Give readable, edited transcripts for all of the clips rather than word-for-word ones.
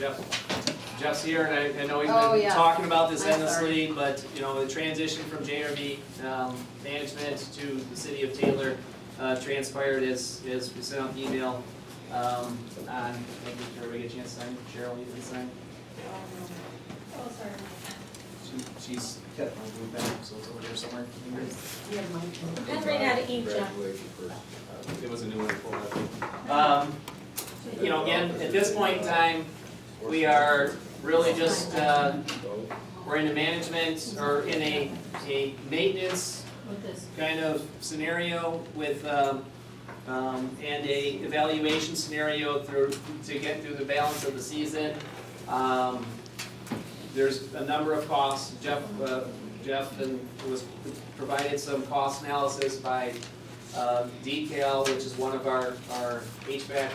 Jeff's here, and I know he's Oh, been yeah. talking about this I'm endlessly, but, you know, the transition from JRV management to the city of Taylor transpired as we sent out the email on, making sure everybody get a chance to sign. Cheryl, you can sign. Oh, sorry. She's got my blue pen, so it's over there somewhere. You have mine. And ran out of ink, Jeff. It was a new one for me. You know, again, at this point in time, we are really just, we're in a management, or in a maintenance With this. kind of scenario with, and a evaluation scenario to get through the balance of the season. There's a number of costs. Jeff was provided some cost analysis by Decal, which is one of our HVAC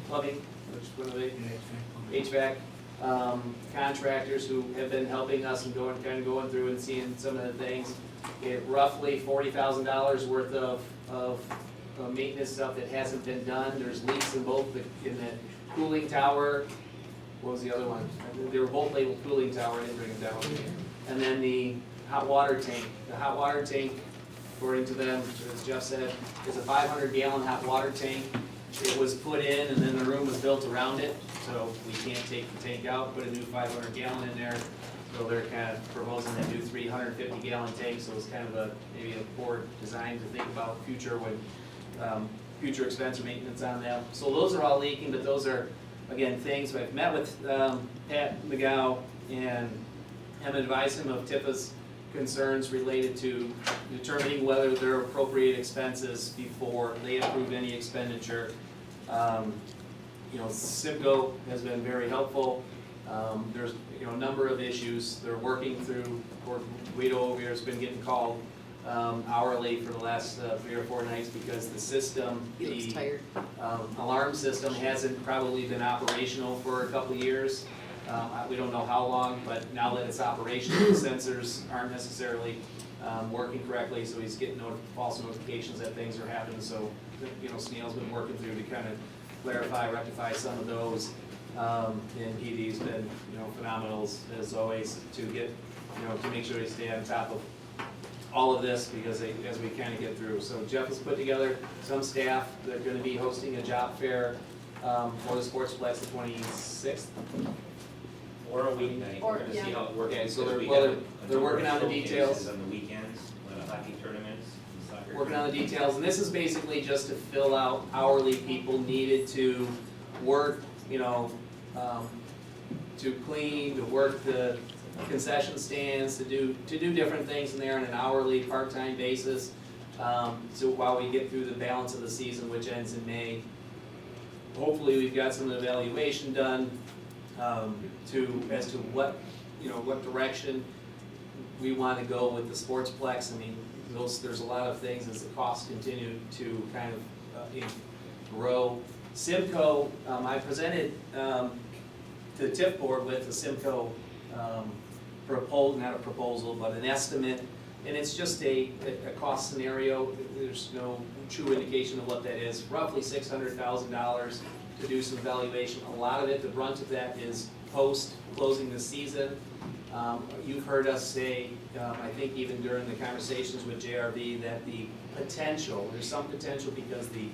plumbing, which one of the HVAC contractors who have been helping us and going through and seeing some of the things. Get roughly $40,000 worth of maintenance stuff that hasn't been done. There's leaks in both in the cooling tower. What was the other one? They were both labeled cooling tower, I didn't bring them down. And then the hot water tank. The hot water tank, according to them, as Jeff said, is a 500-gallon hot water tank. It was put in and then the room was built around it, so we can't take the tank out, put a new 500-gallon in there. So they're kind of proposing to do 350-gallon tanks, so it's kind of maybe a poor design to think about future future expense or maintenance on them. So those are all leaking, but those are, again, things. I've met with Pat McGow and have advised him of TIFA's concerns related to determining whether there are appropriate expenses before they approve any expenditure. You know, Simcoe has been very helpful. There's a number of issues they're working through. Guido over here has been getting called hourly for the last 3 or 4 nights because the system, the alarm system hasn't probably been operational for a couple of years. We don't know how long, but now that it's operational, the sensors aren't necessarily working correctly, so he's getting false notifications that things are happening. So, you know, Sneal's been working through to kind of clarify, rectify some of those. And PD's been, you know, phenomenal as always to get, you know, to make sure they stay on top of all of this because as we kind of get through. So Jeff has put together some staff that are going to be hosting a job fair for the Sportsplex the 26th. Or a weeknight, we're gonna see how it works. Okay, so Because they're working on the details. On the weekends, hockey tournaments, and soccer. Working on the details, and this is basically just to fill out hourly people needed to work, you know, to clean, to work the concession stands, to do different things in there on an hourly, part-time basis. So while we get through the balance of the season, which ends in May, hopefully we've got some evaluation done as to what, you know, what direction we want to go with the Sportsplex. I mean, there's a lot of things as the costs continue to kind of grow. Simcoe, I presented to the TIF board with a Simcoe proposal, not a proposal, but an estimate, and it's just a cost scenario. There's no true indication of what that is. Roughly $600,000 to do some evaluation. A lot of it, the brunt of that is post closing the season. You've heard us say, I think even during the conversations with JRV, that there's some potential because the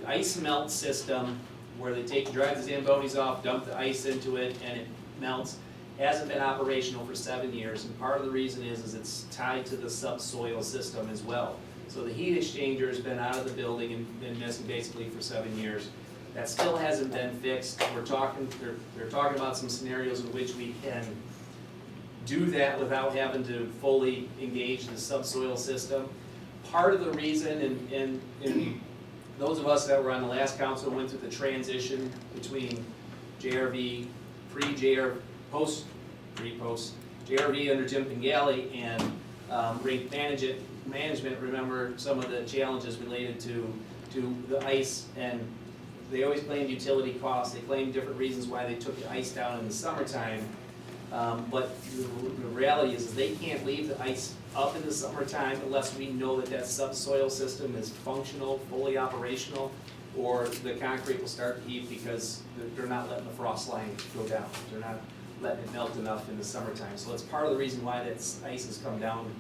ice melt system, where they drive the Zambonis off, dump the ice into it, and it melts, hasn't been operational for 7 years. And part of the reason is it's tied to the subsoil system as well. So the heat exchanger has been out of the building and been missing basically for 7 years. That still hasn't been fixed. They're talking about some scenarios in which we can do that without having to fully engage the subsoil system. Part of the reason, and those of us that were on the last council went through the transition between JRV, post JRV under Jim Pingali and rink management. Remember some of the challenges related to the ice, and they always claimed utility costs. They claimed different reasons why they took the ice down in the summertime. But the reality is they can't leave the ice up in the summertime unless we know that subsoil system is functional, fully operational. or the concrete will start to heat because they're not letting the frost line go down. They're not letting it melt enough in the summertime. So it's part of the reason why that ice has come down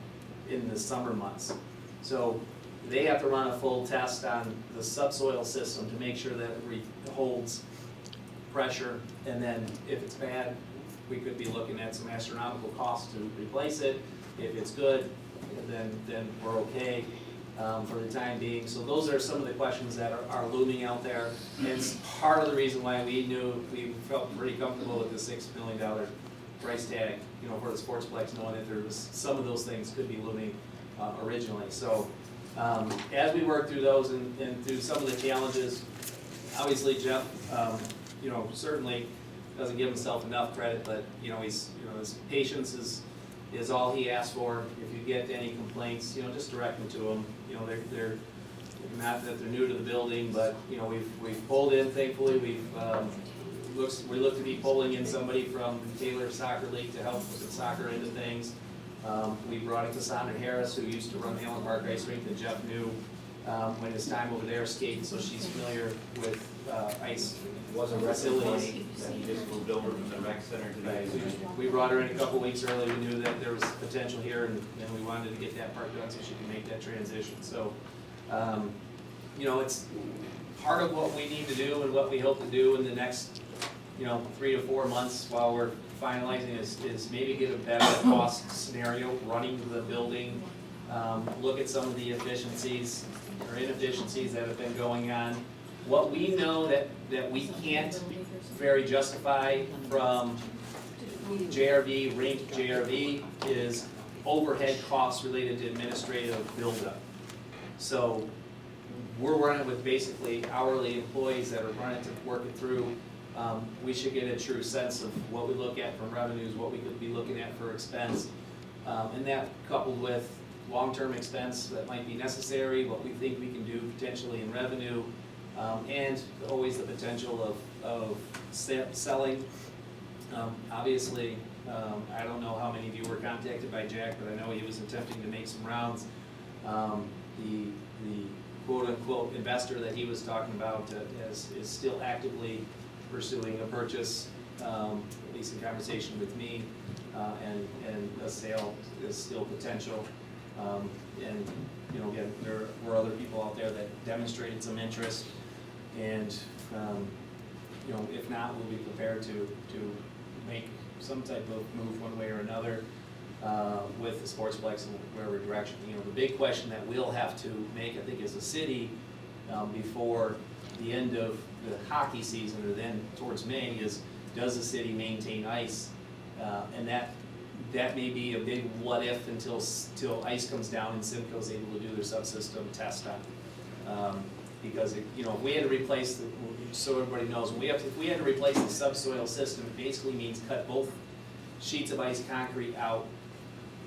in the summer months. So they have to run a full test on the subsoil system to make sure that it holds pressure, and then if it's bad, we could be looking at some astronomical costs to replace it. If it's good, then we're okay for the time being. So those are some of the questions that are looming out there. And it's part of the reason why we felt pretty comfortable with the $6 million price tag, for the sportsplex, knowing that there was, some of those things could be looming originally. So as we work through those and through some of the challenges, obviously Jeff, certainly doesn't give himself enough credit, but his patience is all he asks for. If you get any complaints, just direct them to him. They're not that they're new to the building, but we've pulled in, thankfully, we look to be pulling in somebody from Taylor Soccer League to help with the soccer end of things. We brought in Cassandra Harris, who used to run the Allen Park Ice Rink that Jeff knew when his time over there skating, so she's familiar with ice facilities. He just moved over from the rec center to the ice rink. We brought her in a couple weeks early. We knew that there was potential here, and we wanted to get that part done so she could make that transition. So, it's part of what we need to do and what we hope to do in the next, 3 to 4 months while we're finalizing is maybe get a better cost scenario running the building, look at some of the efficiencies or inefficiencies that have been going on. What we know that we can't very justify from JRV, rink JRV, is overhead costs related to administrative buildup. So we're running with basically hourly employees that are running to work it through. We should get a true sense of what we look at from revenues, what we could be looking at for expense, and that coupled with long-term expense that might be necessary, what we think we can do potentially in revenue, and always the potential of selling. Obviously, I don't know how many of you were contacted by Jack, but I know he was attempting to make some rounds. The quote-unquote investor that he was talking about is still actively pursuing a purchase, at least in conversation with me, and a sale is still potential. And again, there were other people out there that demonstrated some interest, and if not, we'll be prepared to make some type of move one way or another with the sportsplex in whatever direction. The big question that we'll have to make, I think, as a city before the end of the hockey season, or then towards May, is does the city maintain ice? And that may be a big what if until ice comes down and Simcoe's able to do their subsystem test on it. Because if we had to replace so everybody knows, if we had to replace the subsoil system, it basically means cut both sheets of ice concrete out,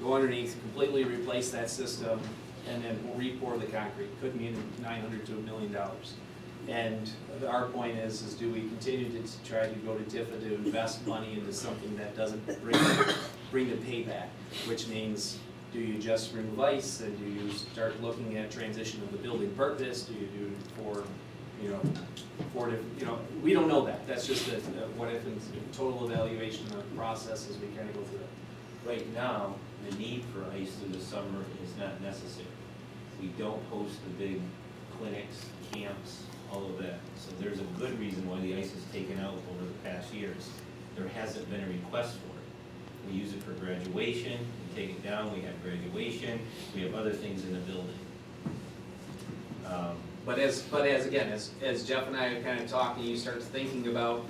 go underneath, completely replace that system, and then re-pour the concrete. Could mean $900 to $1 million. And our point is do we continue to try to go to TIFA to invest money into something that doesn't bring the payback, which means do you just remove ice, and do you start looking at transition of the building purpose? Do you do we don't know that. That's just a what if and total evaluation of the process as we kind of go through it. Right now, the need for ice through the summer is not necessary. We don't host the big clinics, camps, all of that. So there's a good reason why the ice is taken out over the past years. There hasn't been a request for it. We use it for graduation, we take it down, we have graduation, we have other things in the building. But as Jeff and I are kind of talking, you start thinking about